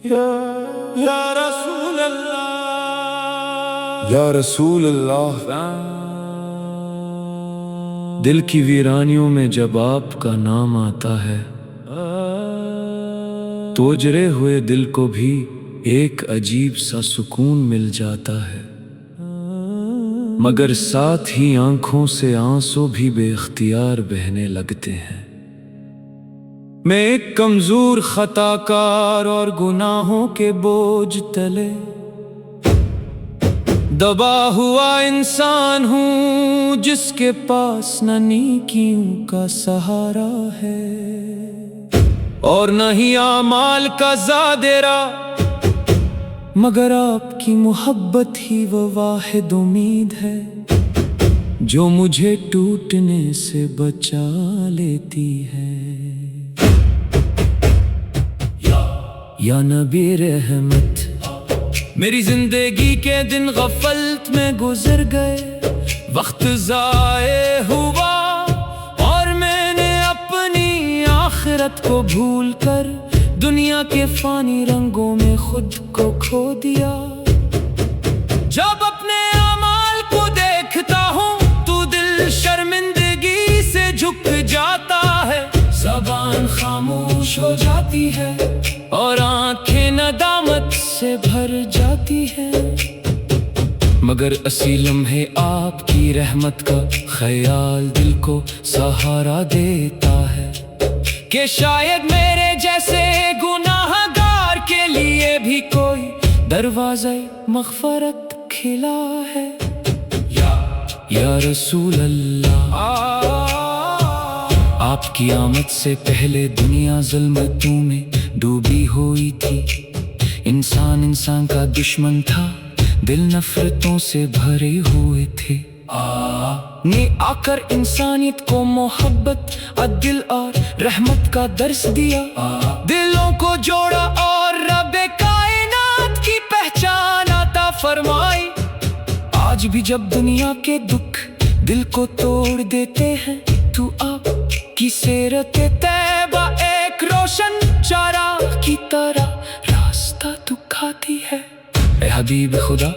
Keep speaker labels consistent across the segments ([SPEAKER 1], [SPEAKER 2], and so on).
[SPEAKER 1] یا رسول اللہ،
[SPEAKER 2] یا رسول اللہ۔
[SPEAKER 3] دل کی ویرانیوں میں جب آپ کا نام آتا ہے تو اجڑے ہوئے دل کو بھی ایک عجیب سا سکون مل جاتا ہے، مگر ساتھ ہی آنکھوں سے آنسو بھی بے اختیار بہنے لگتے ہیں۔ میں ایک کمزور خطا کار اور گناہوں کے بوجھ تلے دبا ہوا انسان ہوں، جس کے پاس نہ نیکیوں کا سہارا ہے اور نہ ہی اعمال کا زادرا، مگر آپ کی محبت ہی وہ واحد امید ہے جو مجھے ٹوٹنے سے بچا لیتی ہے۔ یا نبی رحمت، میری زندگی کے دن غفلت میں گزر گئے، وقت ضائع ہوا اور میں نے اپنی آخرت کو بھول کر دنیا کے فانی رنگوں میں خود کو کھو دیا۔ جب اپنے اعمال کو دیکھتا ہوں تو دل شرمندگی سے جھک جاتا ہے، زبان خاموش ہو جاتی ہے اور آنکھیں ندامت سے بھر جاتی ہیں، مگر اسی لمحے آپ کی رحمت کا خیال دل کو سہارا دیتا ہے کہ شاید میرے جیسے گناہ گار کے لیے بھی کوئی دروازہ مغفرت کھلا ہے۔ یا رسول اللہ، آپ کی آمد سے پہلے دنیا ظلمتوں میں ڈوبی ہوئی تھی، انسان کا دشمن تھا، دل نفرتوں سے بھرے ہوئے تھے۔ نے آ کر انسانیت کو محبت، عدل اور رحمت کا درس دیا، دلوں کو جوڑا اور رب کائنات کی پہچان عطا فرمائی۔ آج بھی جب دنیا کے دکھ دل کو توڑ دیتے ہیں تو آپ کی سیرت طیبہ ایک روشن چراغ کی طرح راستہ دکھاتی ہے۔ اے حبیب خدا،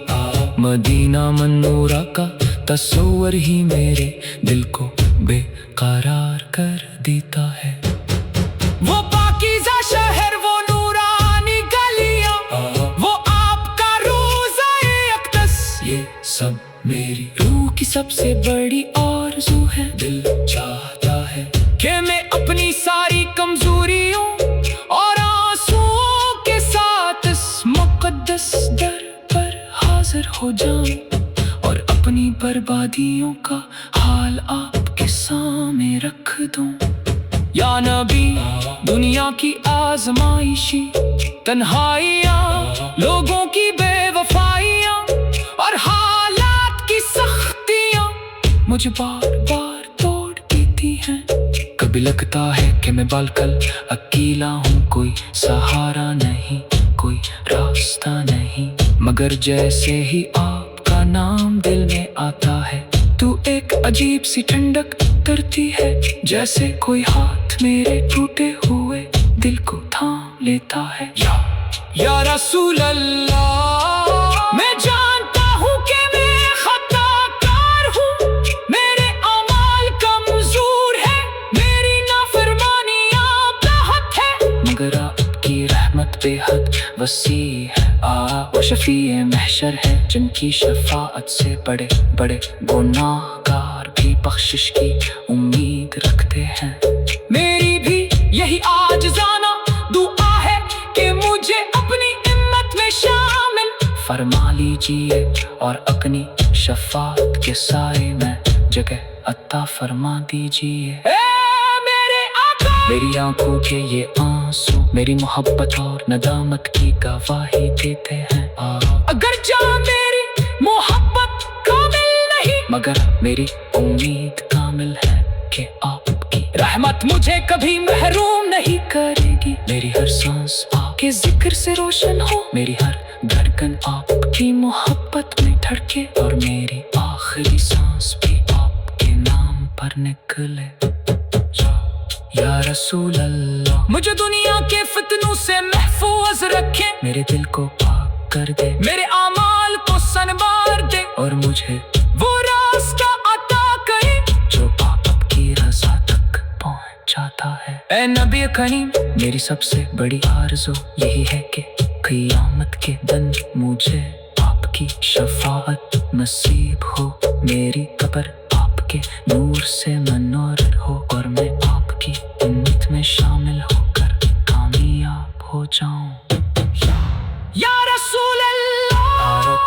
[SPEAKER 3] مدینہ منورہ کا تصور ہی میرے دل کو بے قرار کر دیتا ہے۔ وہ پاکیزہ شہر، وہ نورانی گلیاں، وہ آپ کا روضہ اقدس، یہ سب میری روح کی سب سے بڑی آرزو ہے۔ دل چاہتا ہے کہ میں اپنی ساری کمزوریوں اور آنسوؤں کے ساتھ اس مقدس در پر حاضر ہو جاؤں اور اپنی بربادیوں کا حال آپ کے سامنے رکھ دوں۔ یا نبی، دنیا کی آزمائشی تنہائیاں، لوگوں کی بے وفائیاں اور حالات کی سختیاں مجھے بار بار توڑ دیتی ہیں۔ کبھی لگتا ہے کہ میں بالکل اکیلا ہوں، کوئی سہارا نہیں، کوئی راستہ نہیں، مگر جیسے ہی آپ کا نام دل میں آتا ہے تو ایک عجیب سی ٹھنڈک اترتی ہے، جیسے کوئی ہاتھ میرے ٹوٹے ہوئے دل کو تھام لیتا ہے۔ یا رسول اللہ، میں جانتا ہوں کہ میں خطا کار ہوں، میرے اعمال کمزور ہے، میری نافرمانیاں بہت ہے، مگر آپ کی رحمت بے حد وسیع ہے۔ وہ شفیع محشر ہے جن کی شفاعت سے بڑے بڑے گناہ گار بھی بخشش کی امید رکھتے ہیں۔ میری بھی یہی عاجزانہ دعا ہے کہ مجھے اپنی امت میں شامل فرما لیجیے اور اپنی شفاعت کے سائے میں جگہ عطا فرما دیجیے۔ میری آنکھوں کے یہ آنسو میری محبت اور ندامت کی گواہی دیتے ہیں۔ اگرچہ میری محبت کامل نہیں، مگر میری امید کامل ہے کہ آپ کی رحمت مجھے کبھی محروم نہیں کرے گی۔ میری ہر سانس آپ کے ذکر سے روشن ہو، میری ہر دھڑکن آپ کی محبت میں دھڑکے اور میری آخری سانس بھی آپ کے نام پر نکلے۔ یا رسول اللہ، مجھے دنیا کے فتنوں سے محفوظ ناز رکھے، میرے دل کو پاک کر دے، میرے اعمال کو سنوار دے، اور مجھے وہ راستہ عطا کرے جو آپ کی رضا تک پہنچاتا ہے۔ اے نبی کریم، میری سب سے بڑی آرزو یہی ہے کہ قیامت کے دن مجھے آپ کی شفاعت نصیب ہو، میری قبر آپ کے نور سے منور ہو، اور میں آپ کی امت میں شامل ہو کر کامیاب ہو جاؤں۔ یا رسول اللہ،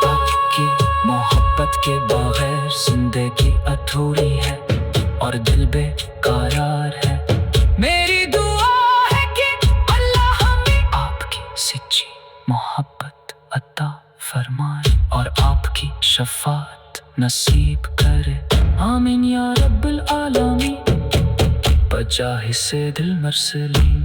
[SPEAKER 3] آپ کی محبت کے بغیر زندگی ادھوری ہے اور دل بے قرار ہے۔ میری دعا ہے کہ اللہ ہمیں آپ کی سچی محبت عطا فرمائے اور آپ کی شفاعت نصیب کرے، آمین یا رب العالمین، بجاہ سید المرسلین۔